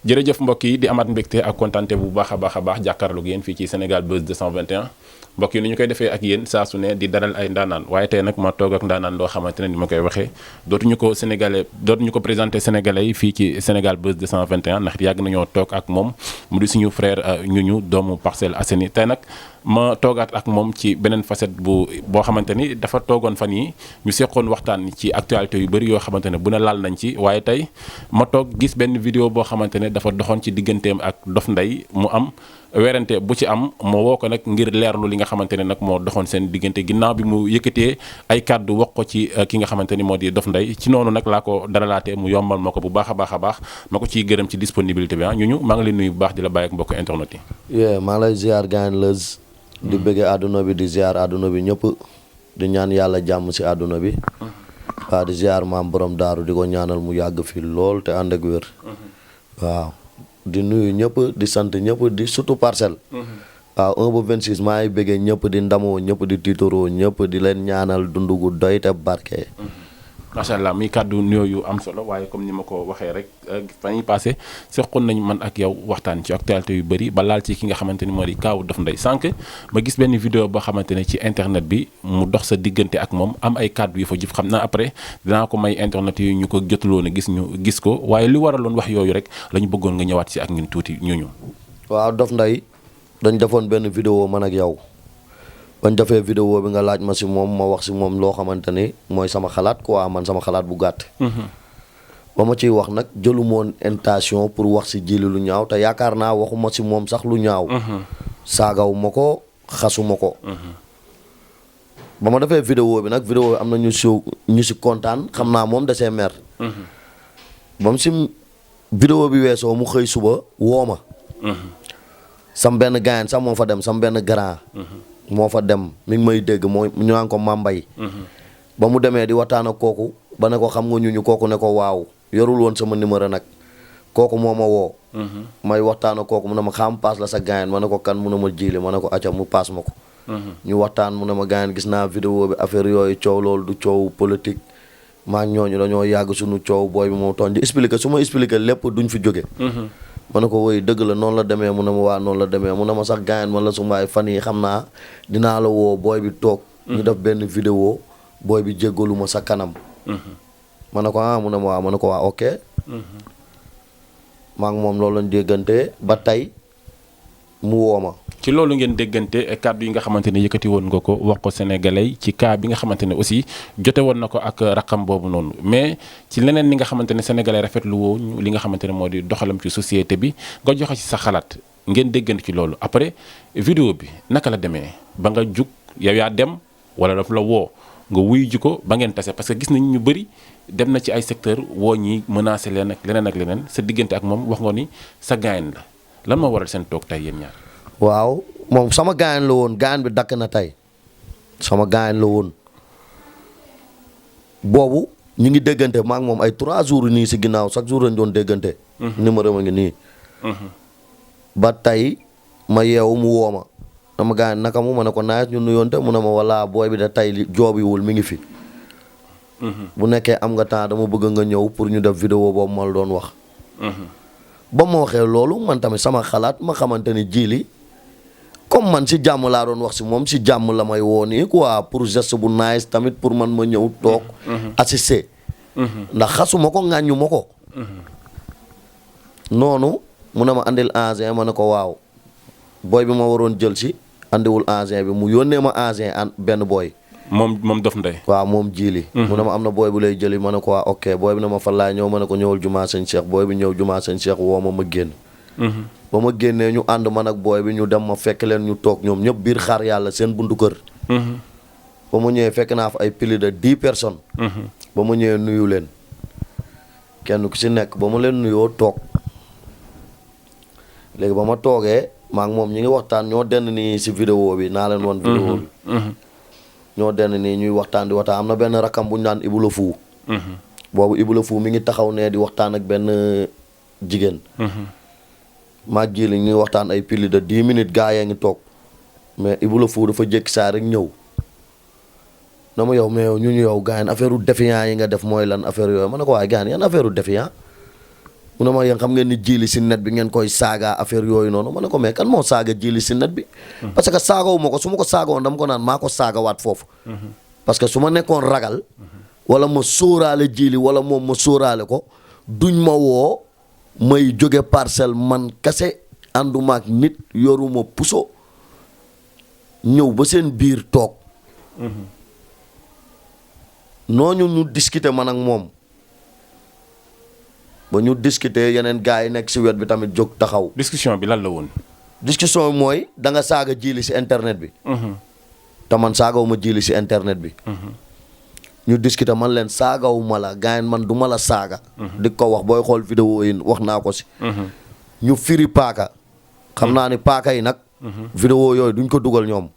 jërëjëf mbokk yi di amaat mbégte ak kontante bu baax a baax jàkkaarloog yéen fii ci Sénégal Buzz 221 mbokk yi ni ñu koy defee ak yéen saa su ne di dalal ay ndaanaan waaye tey nag ma toog ak ndaanaan loo xamante ne ni ma koy waxee dootuñu ko présenté sénégalais yi fii ci Sénégal Buzz 221 ndax yàgg nañoo toog ak moom mu di suñu frère ñu doomu Parcelles Assainies tey nag ma toogaat ak moom ci beneen facette boo xamante ni dafa toogoon fan yi ñu seqoon waxtaan ci actualité yu bëri yoo xamante ne bu ne laal nañ ci waaye tey ma toog gis benn vidéo boo xamante ne dafa doxoon ci digganteem ak Dof Ndeye mu am werante bu ci am moo woo ko nag ngir leerlu li nga xamante ne nag moo doxoon seen diggante ginnaaw bi mu yëkkatee ay kàddu wax ko ci ki nga xamante ni moo di Dof Ndeye ci noonu nag laa ko dalalaatee mu yombal ma ko bu baax a baax ma ko ciy gërëm ci disponibilité bi ñu maa ngi lay nuyu bu baax di la bàyyi ak mbokk internet yi. maa ngi lay ziar gaañ Leuz di bëggee àdduna bi di ziar àdduna bi ñëpp di ñaan yàlla jàmm si àdduna bi waaw di ziar maam borom daaru di ko ñaanal mu yàgg fi lool te ànd ak wér waaw di nuyu ñëpp di sant ñëpp di surtout parcelle waaw 1 ba 26 maa ngi bëggee ñëpp di ndamoo ñëpp di tiitaroo ñëpp di leen ñaanal dundu gu doy te barke. macha allah muy kàddu nuyoo yu am solo waaye comme ni ma ko waxee rek fan yii passé seqoon nañu man ak yow waxtaan ci actualité yu bëri ba laal ci ki nga xamante ni moo di kaawu Dof Ndeye sànq ma gis benn vidéo boo xamante ne ci internet bi mu dox sa diggante ak moom am ay kàddu yu fa jëf xam naa après dinaa ko may internet yi ñu ko jotuloon a gis ko waaye li waraloon wax yooyu rek la ñu bëggoon nga ñëwaat si ak ñun tuuti ñu. waaw Dof Ndeye dañ defoon benn vidéo man ak yow. bañ defee vidéo bi nga laaj ma si moom ma wax si moom loo xamante ni mooy sama xalaat quoi man sama xalaat bu gàtt. ba ma ciy wax nag jëlumoon intention pour wax si Djily lu ñaaw te yaakaar naa waxuma si moom sax lu ñaaw. saagaw ma ko xasuma ko. ba ma defee vidéo bi nag vidéo bi am na ñu si kontaan xam naa moom da see mer. ba mu si vidéo bi weesoo mu xëy suba woo ma. sam benn gaayan sax moo fa dem sam benn grand. moo fa dem mi ngi may dégg moo ñu naan ko Mambay. ba mu demee di waxtaan ak kooku ba ne ko xam nga ñu kooku ne ko waaw yorul woon sama numéro nag kooku moo ma woo. may waxtaan ak kooku mu ne ma xam paas la sa gaayan ma ne ko kan mu ne ma Djily ma ne ko acca mu paas ma ko. ñu waxtaan mu ne ma gaayan gis naa vidéo bi affaire yooyu coow loolu du coow politique maa ngi ñooñu dañoo yàgg suñu coow booy bi moo tooñ di expliquer su ma expliquer lépp duñ fi jóge. ma ne ko woy dëgg la noonu la demee mu ne ma waa noonu la demee mu ne ma sax gaayan man la su mbaay fan yi xam naa dinaa la woo booy bi toog ñu def benn vidéo booy bi jéggalu ma sa kanam ma ne ko mu ne ma waa ma ne ko waa ok maa ngi moom loolu lañ déggante ba tey mu woo ma ci loolu ngeen déggante kàddu yi nga xamante ne yëkkati woon nga ko wax ko sénégalais ci cas bi nga xamante ne aussi jote woon na ko ak raqam boobu noonu mais ci leneen li nga xamante ne sénégalais rafetlu woo li nga xamante ne moo di doxalam ci société bi nga joxe ci sa xalaat ngeen déggante ci loolu après vidéo bi naka la demee ba nga jug yow yaa dem wala daf la woo nga wuyu ji ko ba ngeen tase parce que gis nañ ñu bëri dem na ci ay secteur woo ñi menacé leen ak leneen sa diggante ak moom wax nga ni sa gaayen la lan moo waral seen toog tey yéen ñaar. waaw moom sama gaayan la woon gaayan bi dakk na tey sama gaayan la woon boobu ñu ngi déggante maa ngi moom ay 3 jours nii si ginnaaw chaque jour lañ doon déggante. numéro ma ngi nii. ba tey ma yeewu mu woo ma dama gaayan naka mu ma ne ko naaj ñu nuyoonte mu ne ma walla booy bi da tey joobiwul mi ngi fi. bu nekkee am nga temps dama bëgg nga ñëw pour ñu def vidéo boobu ma la doon wax. ba ma waxee loolu man tamit sama xalaat ma xamante ni Djily comme man si jàmm laa doon wax si moom si jàmm la may woo nii quoi pour geste bu nice tamit pour man ma ñëw toog assister ndax xasuma ko ŋàññu ma ko noonu mu ne ma andil engin ma ne ko waaw booy bi ma waroon jël si andiwul engin bi mu yónnee ma engin benn booy moom Dof Ndeye waaw moom Djily mu ne ma am na booy bu lay jëli ma ne ko waa ok booy bi ne ma fan laay ñëw ma ne ko ñëwal jumaa sëñ Cheikh booy bi ñëw jumaa sëñ Cheikh woo ma génn ba ma génnee ñu ànd man ak booy bi ñu dem ma fekk leen ñu toog ñoom ñëpp biir xaar yàlla seen buntu kër ba ma ñëwee fekk naa fa ay plus de 10 personnes ba ma ñëwee nuyu leen kenn ku si nekk ba ma leen nuyoo toog léegi ba ma toogee maa ngi moom ñi ngi waxtaan ñoo denn nii si vidéo bi naa leen woon vidéo bi ñoo denn nii ñuy waxtaan di waxtaan am na benn rakam bu ñu naan Ibou la Fou boobu Ibou la Fou mi ngi taxaw ne di waxtaan ak benn jigéen maa Djily ñuy waxtaan ay plus de 10 minutes gaa yaa ngi toog mais Ibou la Fou dafa jékki saa rek ñëw na ma yow mais yow ñu yow gars yi affaire u défiant yi nga def mooy lan affaire yooyu ma ne ko waaye gars yan affaire u défiant mu ne ma yéen xam ngeen ni Jili si net bi ngeen koy saaga affaire yooyu noonu ma ne ko mais kan moo saaga Jili si net bi. parce que saagawu ma ko su ma ko saagawoon dama ko naan maa ko saagawaat foofu. parce que su ma nekkoon ragal. wala ma sóoraale Jili wala moom ma sóoraale ko duñ ma woo may jóge parcelle man kase ànduma ak nit yoruma puso ñëw ba seen biir toog. nooñu ñu discuter man ak moom ba ñu discuter yeneen gars yi nekk si wet bi tamit jóg taxaw. discussion bi lan la woon. discussion bi mooy da nga saaga Jili si internet bi. te man saagawuma Jili si internet bi. ñu discuter man leen saagawuma la gars man du ma la saaga. di ko wax booy xool vidéo yi wax naa ko si. ñu firi paaka. xam naa ni paaka yi nag. vidéo yooyu duñ ko dugal ñoom.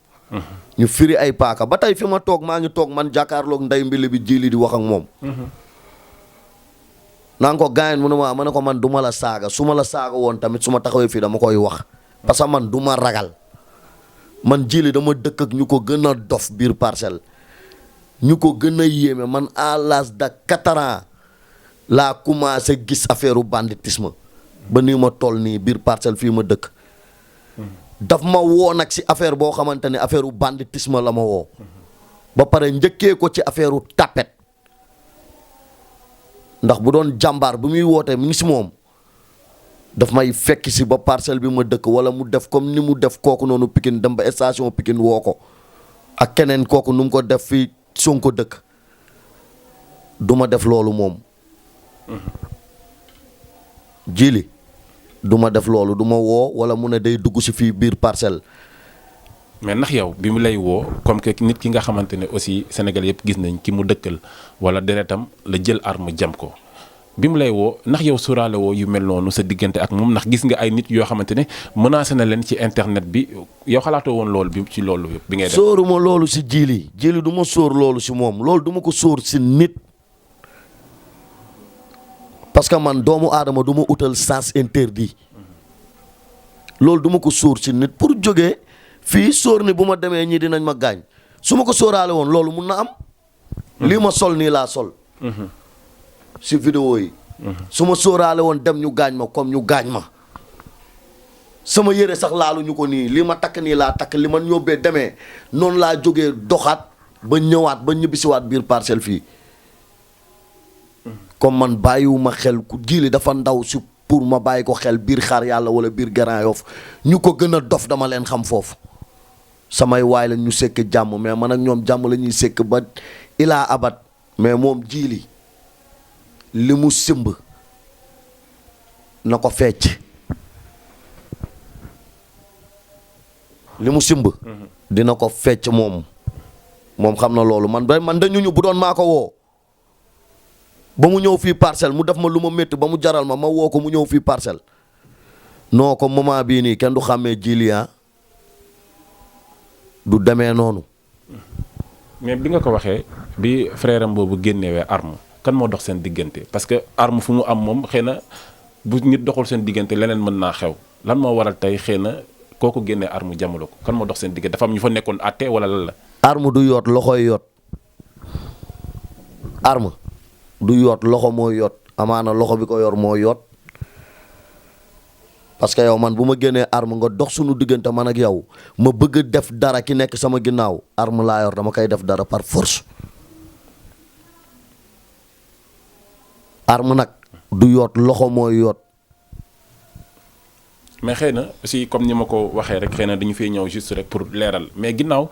ñu firi ay paaka ba tey fi ma toog maa ngi toog man jàkkaarloog nday mbili bi Jili di wax ak moom. naa ko gaayen mu ne ma ne ko man du ma la saaga su ma la saaga woon tamit su ma taxawee fii dama koy wax. parce que man du ma ragal. man Jili dama dëkk ak ñu ko gën a dof biir parcelle. ñu ko gën a yéeme man à l'âge de 4 ans laa commencé gis affaire u banditisme ba nii ma toll nii biir parcelle fii ma dëkk. daf ma woo nag si affaire boo xamante ne affaire u banditisme la ma woo. ba pare njëkkee ko ci affaire u tapet. ndax bu doon jàmbaar bu muy wootee mi ngi si moom daf may fekk si ba parcelle bi ma dëkk wala mu def comme ni mu def kooku noonu Pikine dem ba station Pikine woo ko ak keneen kooku nu mu ko def fii Sonko dëkk du ma def loolu moom. Jili du ma def loolu du ma woo wala mu ne day dugg si fii biir parcelle. mais ndax yow bi mu lay woo comme que nit ki nga xamante ne aussi Sénégal yëpp gis nañ ki mu dëkkal wala deretam la jël arme jam ko bi mu lay woo ndax yow sóoraale woo yu mel noonu sa diggante ak moom ndax gis nga ay nit yoo xamante ne menacé na leen ci internet bi yow xalaatoo woon loolu bi ci loolu yëpp bi ngay def. sóoruma loolu si Jili du ma sóor loolu si moom loolu du ma ko sóor si nit parce que man doomu aadama du ma utal sens interdit loolu du ma ko sóor si nit pour jógee. fii sóor ni bu ma demee ñii dinañ ma gaañ su ma ko sóoraale woon loolu mun na am. lii ma sol nii laa sol. si vidéo yi. su ma sóoraale woon dem ñu gaañ ma comme ñu gaañ ma. sama yére sax laalu ñu ko nii lii ma takk nii laa takk li ma yóbbee demee noonu laa jógee doxaat ba ñëwaat ba ñibbisiwaat biir parcelle fii. comme man bàyyiwuma xel ku Jili dafa ndaw si pour ma bàyyi ko xel biir Xaar Yàlla wala biir Grand Yoff ñu ko gën a dof dama leen xam foofu. samay waay la ñu sekk jàmm mais man ak ñoom jàmm la ñuy sekk ba ilaa abat mais moom Jili li mu simb na ko fecc li mu simb dina ko fecc moom xam na loolu man dañu ñu bu doon maa ko woo ba mu ñëw fii parcelle mu def ma lu ma métti ba mu jaral ma woo ko mu ñëw fii parcelle non ko moment bii nii kenn du xàmmee Jili du demee noonu. mais bi nga ko waxee bi frère am boobu génnewee arme kan moo dox seen diggante parce que arme fu mu am moom xëy na bu nit doxul seen diggante leneen mën naa xew lan moo waral tey xëy na kooku génnee arme jamalo ko kan moo dox seen diggante dafa am ñu fa nekkoon àtte wala lan la. arme du yoot loxoy yoot arme du yoot loxo moo yoot amaana loxo bi ko yor moo yoot. parce que yow man bu ma génnee arme nga dox suñu diggante man ak yow ma bëgg def dara ki nekk sama ginnaaw arme laa yor dama koy def dara par force. arme nag du yoot loxo mooy yoot. mais xëy na aussi comme ni ma ko waxee rek xëy na dañu fiy ñëw juste rek pour leeral mais ginnaaw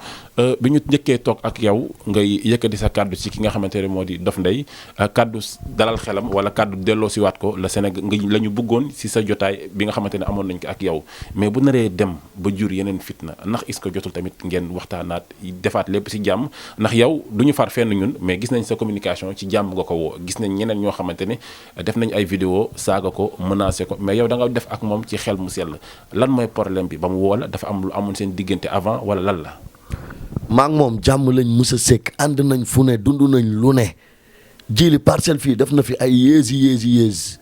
bi ñu njëkkee toog ak yow ngay yëkkati sa kàddu ci ki nga xamante ne moo di Dof Ndeye kàddu dalal xelam wala kàddu delloo si waat ko la Sénégal la ñu bëggoon si sa jotaay bi nga xamante ne amoon nañ ko ak yow mais bu naree dem ba jur yeneen fitna ndax est-ce que jotul tamit ngeen waxtaanaat defaat lépp si jàmm ndax yow du ñu far fenn ñun mais gis nañ sa communication ci jàmm nga ko woo gis nañ ñeneen ñoo xamante ne def nañ ay vidéo saaga ko menacé ko mais yow da nga def ak moom ci xel mu lan mooy problème bi ba mu woo la dafa am lu amoon seen diggante avant wala lan la. maa ngi moom jàmm lañ mës a sekk ànd nañ fu ne dund nañ lu ne Jili parcelle fii def na fi ay yéesi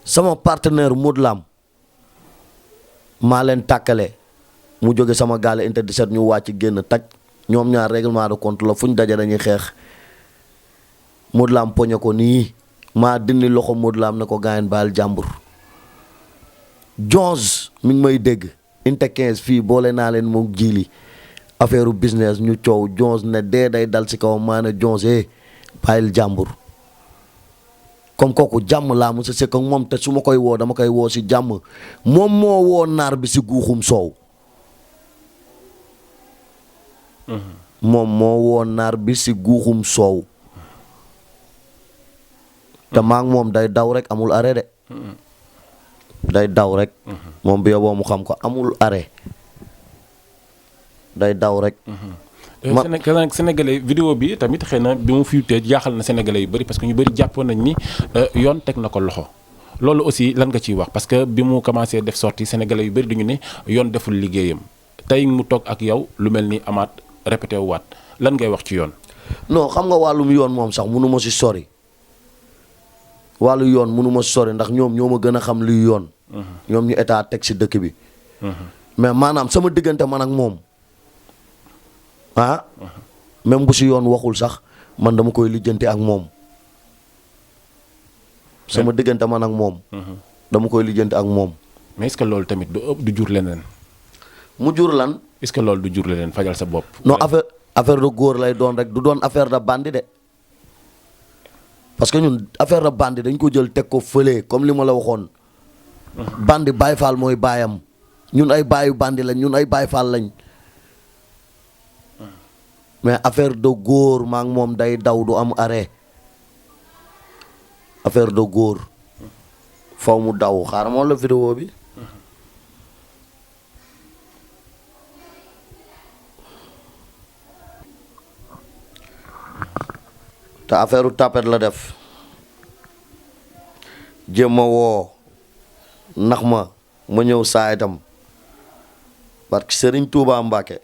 sama partenaire Modou Lam maa leen tàkkale mu jóge sama gaale Inter 17 ñu wàcc génn taj ñoom ñaar règlement de compte la fu ñu daje dañuy xeex Modou Lam poñe ko nii maa dindi loxo Modou Lam ne ko gaayen baal jàmbur. Jones mi ngi may dégg inte 15 fii boole naa leen moom jiili affaire business ñu coow Jones ne dee day dal ci kaw maa ne Jones bàyyil jàmbur. comme kooku jàmm laa mu sa sëkk ak moom te su ma koy woo dama koy woo si jàmm moom moo woo naar bi si guuxum soow. moom moo woo naar bi si guuxum soow. te maa ngi moom day daw rek amul arrêt de. day daw rek. moom bi yoboo mu xam ko amul arrêt. day daw rek. Sénégalais vidéo bi tamit xëy na bi mu fiwtee jaaxal na sénégalais yu bëri parce que ñu bëri jàppoon nañ ni yoon teg na ko loxo loolu aussi lan nga ciy wax parce que bi mu commencé def sortie sénégalais yu bëri dañu ne yoon deful liggéeyam tey mu toog ak yow lu mel ni amaat répété waat lan ngay wax ci yoon. non xam nga wàllum yoon moom sax mënu ma si sori wàllu yoon mënu ma si sori ndax ñoom ñoo ma gën a xam luy yoon. ñoom ñu état teg si dëkk bi. mais maanaam sama diggante man ak moom. même bu si yoon waxul sax man dama koy lijjanti ak moom sama diggante man ak moom. dama koy lijjanti ak moom. mais est-ce que loolu tamit du jur leneen. mu jur lan. est-ce que loolu du jur leneen fajal sa bopp. non affaire de góor lay doon rek du doon affaire de bandi de parce que ñun affaire de bandi dañ ko jël teg ko fële comme li ma la waxoon. bandi Baay Faal mooy baayam ñun ay baayu bandi lañ ñun ay Baay Faal lañ. mais affaire de góor maa ngi moom day daw du am arrêt affaire de góor faw mu daw xaaral ma la vidéo bi. te affaire tapet la def jéem a woo nax ma ñëw saayitam parce que Serigne Touba Mbacke.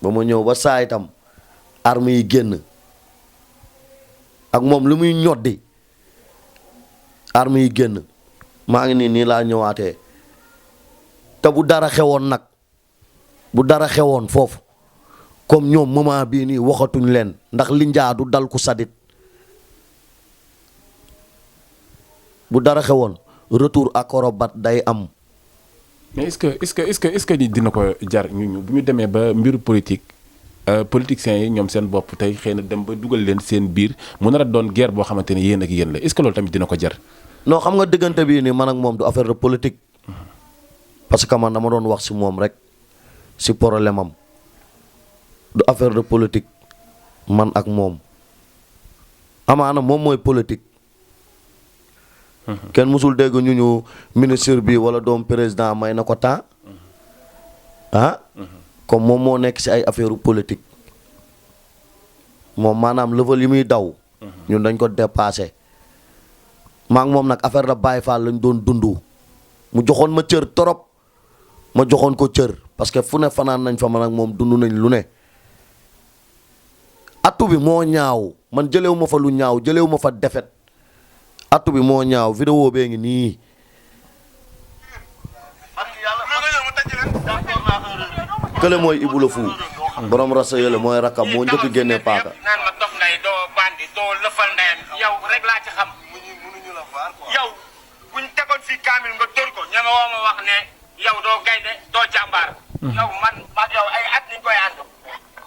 ba ma ñëw ba saa itam arme yi génn ak moom lu muy ñoddi arme yi génn maa ngi nii laa ñëwaatee te bu dara xewoon nag bu dara xewoon foofu comme ñoom moment bii nii waxatuñ leen ndax li njaadu dal ku sadit bu dara xewoon retour acrobat day am. mais est-ce que dina ko jar ñu bu ñu demee ba mbiru politique politiciens yi ñoom seen bopp tey xëy na dem ba dugal leen seen biir mu nar a doon guerre boo xamante ne yéen ak yéen la est-ce que loolu tamit dina ko jar. non xam nga diggante bii nii man ak moom du affaire de politique parce que man dama doon wax si moom rek si problème am du affaire de politique man ak moom amaana moom mooy politique. kenn mësul dégg ñu ministre bi wala doom président may na ko temps comme moom moo nekk ci ay affaire politique moom maanaam level yi muy daw. ñun dañ ko dépassé. maa ngi moom nag affaire da Baye Fall lañ doon dundu mu joxoon ma cër torop ma joxoon ko cër parce que fu ne fanaan nañ fa man ak moom dund nañ lu ne. attu bi moo ñaaw man jëlewu ma fa lu ñaaw jëlewu ma fa defet attu bi moo ñaaw vidéo bee ngi nii. kële mooy Ibou la Fou borom rasa yële mooy rakkam moo njëkk génnee paaka. naan ma dof nday doo bandi doo lëfal ndeyam yow rek laa ci xam. yow buñ tegoon fii kaamil nga dóor ko ñeme woo ma wax ne yow doo gaynde doo jàmbaar. yow man yow ay at niñ koy ànd.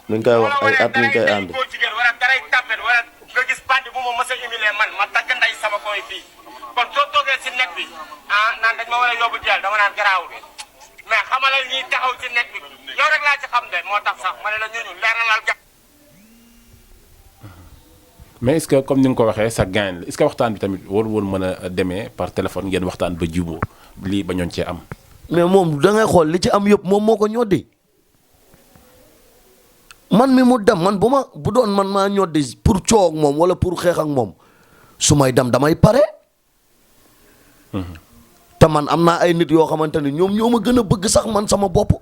niñ koy wax ay at niñ koy ànd. wala daray tapet wala nga gis bandi bu ma mës a humilié man ma tagg nday sama koy fii kon soo toogee si net bi naan dañ ma war a yóbbu jël dama naan garaawul mais xamalal ñuy taxaw ci net bi yow rek laa ci xam de moo tax sax ma ne la ñu leeralal ga. mais est-ce que comme ni nga ko waxee sa gain la est-ce que waxtaan bi tamit war woon mën a demee par téléphone ngeen waxtaan ba juboo lii bañoon cee am. mais moom da ngay xool li ci am yëpp moom moo ko ñoddi man mi mu dem man bu doon man maa ñoddi pour coow ak moom wala pour xeex ak moom su may dem damay pare. te man am naa ay nit yoo xamante ne ñoom ñoo ma gën a bëgg sax man sama bopp.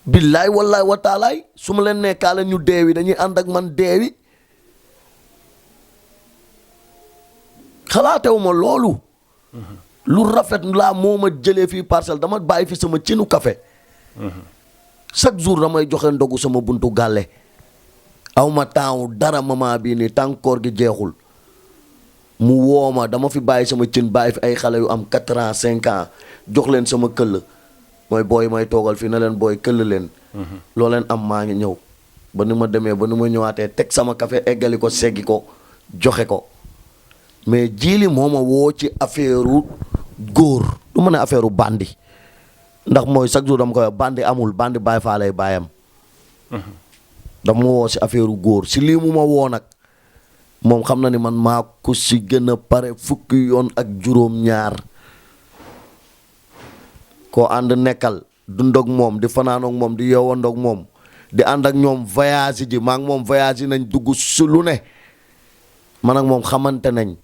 billaay wallaay wa taalaay su ma leen nekkaale ñu deewi dañuy ànd ak man deewi xalaatewu ma loolu. lu rafet laa moo ma jëlee fii parcelle dama bàyyi fi sama cinu café chaque jour damay joxe ndogu sama buntu gàlle aw ma temps dara moment bii nii tànkoor gi jeexul mu woo ma dama fi bàyyi sama cin bàyyi fi ay xale yu am 4 ans 5 ans jox leen sama këll mooy booy may toogal fii na leen booy këll leen. loo leen am maa ngi ñëw ba ni ma demee ba ni ma ñëwaatee teg sama café eggali ko seggi ko joxe ko mais jiili moo ma woo ci affaire góor du ma ne affaire bandi ndax mooy chaque jour dama koy bandi amul bandi bàyyi faa lay bàyyam. dama woo si affaire góor si lii mu ma woo nag moom xam na ni man maa ko si gën a pare fukki yoon ak juróom-ñaar koo ànd nekkal dundoog moom di fanaanoog moom di yeewandoog moom di ànd ak ñoom voyage ji maa ngi moom voyage nañ dugg si lu ne man ak moom xamante nañ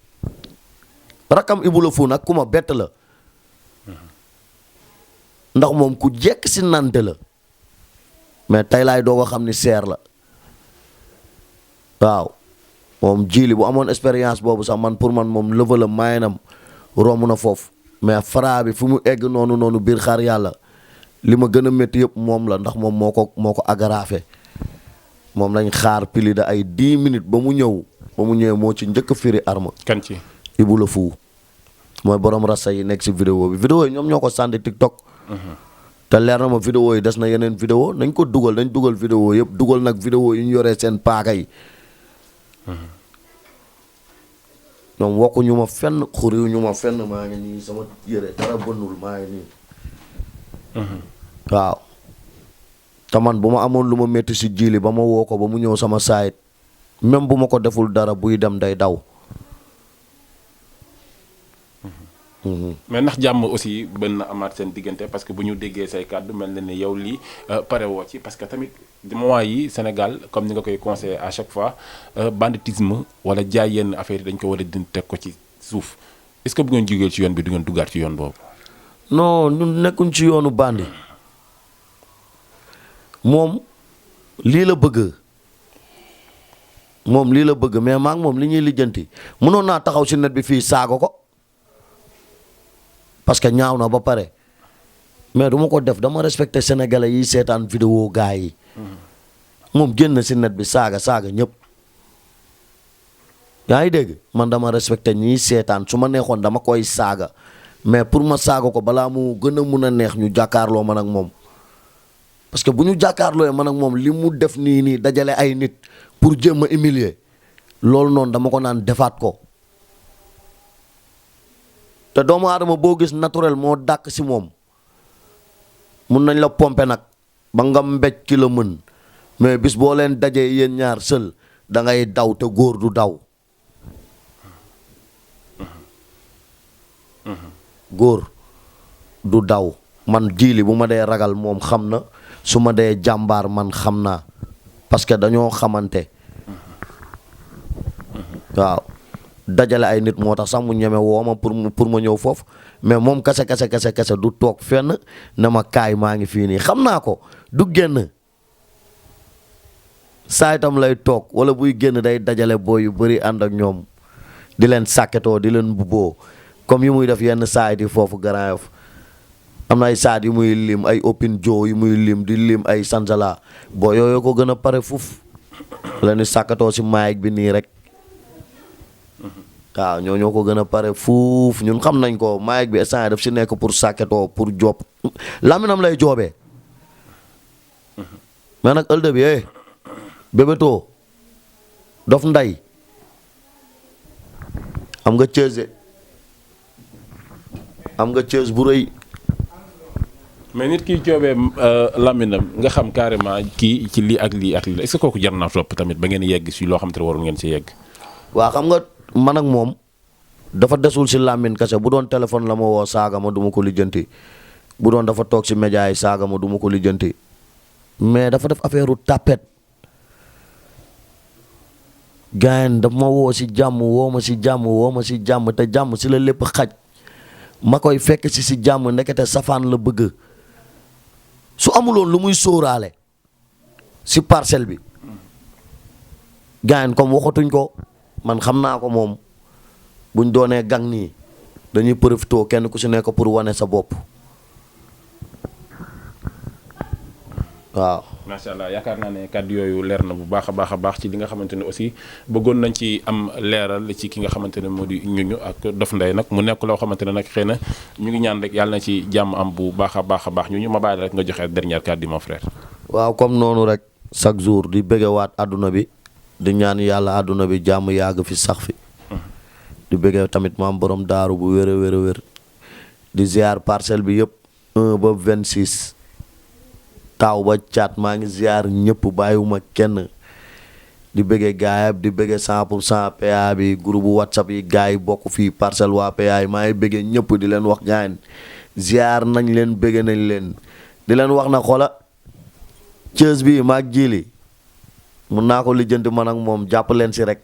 rakam Ibou la fu nag ku ma bett la ndax moom ku jekk si nante la mais tey laay doog a xam ni seer la waaw moom jiili bu amoon expérience boobu sax man pour man moom level la mayenam romb na foofu mais Fra bi fu mu egg noonu biir xaar yàlla li ma gën a métti yëpp moom la ndax moom moo ko agrafé moom lañ xaar pili da ay 10 minutes ba mu ñëwee moo ci njëkk a firi arme kan ci Ibou la fu mooy borom rasta yi nekk si vidéo bi vidéo yi ñoom ñoo ko sànni TikTok. te leer na ma vidéo yi des na yeneen vidéo nañ ko dugal nañ dugal vidéo yëpp dugal nag vidéo yi ñu yoree seen paaka yi. ñoom wokkuñu ma fenn xuriwuñu ma fenn maa ngi nii sama yére dara bënnul maa ngi nii. waaw. te man bu ma amoon lu ma métti si jiili ba ma woo ko ba mu ñëw sama saayit même bu ma ko deful dara buy dem day daw. mais ndax jàmm aussi bën na amaat seen diggante parce que bu ñu déggee say kàddu mel na ne yow lii pare woo ci parce que tamit moment yi Sénégal comme ni nga koy conseillé à chaque fois banditisme wala jaay yenn affaire yi dañ ko war a dindi teg ko ci suuf est-ce que bu ngeen jógee ci yoon bi du ngeen duggaat ci yoon boobu. non ñun nekkuñ ci yoonu bandi moom lii la bëgg mais maa ngi moom li ñuy lijjanti mënoon naa taxaw si net bi fii saago ko. parce que ñaaw na ba pare mais du ma ko def dama respecté sénégalais yi seetaan vidéo gars yi moom génn si net bi saaga ñëpp yaa ngi dégg man dama respecté ñiy seetaan su ma neexoon dama koy saaga mais pour ma saaga ko balaa mu gën a mun a neex ñu jàkkaarloo man ak moom parce que bu ñu jàkkaarloo man ak moom li mu def nii dajale ay nit pour jéem a humilier loolu noonu dama ko naan defaat ko. te doomu aadama boo gis naturel moo dàq si moom mun nañ la pomper nag ba nga mbéj ki la mën mais bis boo leen dajee yéen ñaar sël da ngay daw te góor du daw. góor du daw man jiili bu ma dee ragal moom xam na su ma dee jàmbaar man xam naa parce que dañoo xamante waaw. dajale ay nit moo tax sax mu ñeme woo ma pour ma ñëw foofu mais moom kese du toog fenn ne ma kaay maa ngi fii nii xam naa ko du génn saa itam lay toog wala buy génn day dajale booy yu bëri ànd ak ñoom di leen sàkketoo di leen bubboo comme yi muy def yenn saayit yi foofu Grand Yoff am na ay saayit yu muy lim ay open jo yu muy lim di lim ay sanjala boo yooyu ko gën a pare fuf leen di sàkketoo si maayik bi nii rek. waaw ñoo ko gën a pare fuuf ñun xam nañ ko maayik bi instant daf si nekk pour sàkketoo pour job laminam lay joobee mais nag ëllëg bi bébétoo dof nday am nga cëse bu rëy. mais nit kiy joobee laminam nga xam carrément kii ci lii ak lii ak lii est-ce que kooku jar naa topp tamit ba ngeen yegg si loo xam te ne warul ngeen si yegg. waaw xam nga. man ak moom dafa desul si làmmiñ kese bu doon téléphone la ma woo saaga ma du ma ko lijjanti bu doon dafa toog si média yi saaga ma du ma ko lijjanti mais dafa def affaire u tapet gaayen daf ma woo si jàmm woo ma si jàmm te jàmm si la lépp xaj ma koy fekk si jàmm ndekete safaan la bëgg su amuloon lu muy sóoraale si parcelle bi gaayen comme waxatuñ ko man xam naa ko moom buñ doonee gang nii dañuy profité kenn ku si nekk pour wane sa bopp waaw. macha allah yaakaar naa ne kàddu yooyu leer na bu baax a baax ci li nga xamante ne aussi bëggoon nañ ci am leeral ci ki nga xamante ne moo di ñuñu ak Dof Ndeye nag mu nekk loo xamante ne nag xëy na ñu ngi ñaan rek yàlla na ci jàmm am bu baax a baax ñuñu ma bàyyi rek nga joxe dernière kàddu mon frère. waaw comme noonu rek chaque jour di bëggewaat àdduna bi di ñaan yàlla àdduna bi jàmm yàgg fi sax fi. di bëggee tamit maam borom daaru bu wér a wér di ziar parcelle bi yëpp 1 ba 26 taaw ba caat maa ngi ziar ñëpp bàyyiwuma kenn di bëggee gaayab di bëggee 100% PA bi groupe WhatsApp yi gars yi bokk fii parcelle waa PA yi maa ngi bëggee ñëpp di leen wax gaayen ziar nañ leen bëggee nañ leen di leen wax na xola Thiès bi maag jili mun naa ko lijjanti man ak moom jàpp leen si rek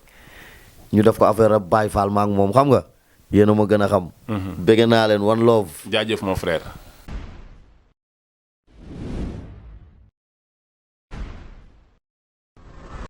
ñu def ko affaire Baye Fall maak moom xam nga yéen a ma gën a xam. bëgg naa leen one love. jaajëf mon frère.